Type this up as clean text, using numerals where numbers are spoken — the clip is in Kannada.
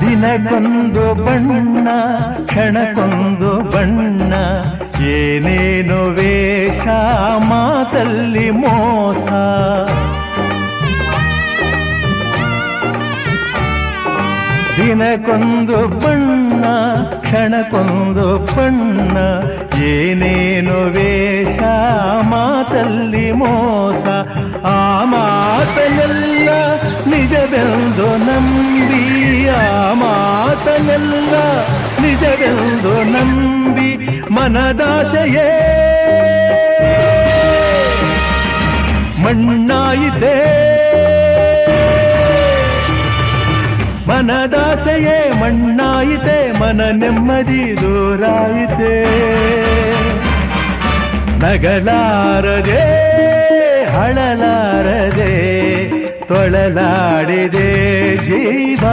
ದಿನಕ್ಕೊಂದು ಬಣ್ಣ ಕ್ಷಣಕ್ಕೊಂದು ಬಣ್ಣ ಏನೇನು ವೇಷ ಮಾತಲ್ಲಿ ಮೋಸ ದಿನಕ್ಕೊಂದು ಬಣ್ಣ ಕ್ಷಣಕ್ಕೊಂದು ಬಣ್ಣ ಏನೇನು ವೇಷ ಮಾತಲ್ಲಿ ಮೋಸ ಆ ಮಾತನೆಲ್ಲ ನಿಜವೆಂದು ನಂಬಿ ಆ ಮಾತನೆಲ್ಲ ನಿಜವೆಂದು ನಂಬಿ ಮನದಾಸೆಯೇ ಮಣ್ಣಾಯಿತೆ ಮನದಾಸೆಯೇ ಮಣ್ಣಾಯಿತೆ ಮನ ನೆಮ್ಮದಿ ದೂರಾಯಿತೆ ನಗಲಾರದೆ ಹಳಲಾರದೆ ತೊಳಲಾಡಿದೆ ಜೀವ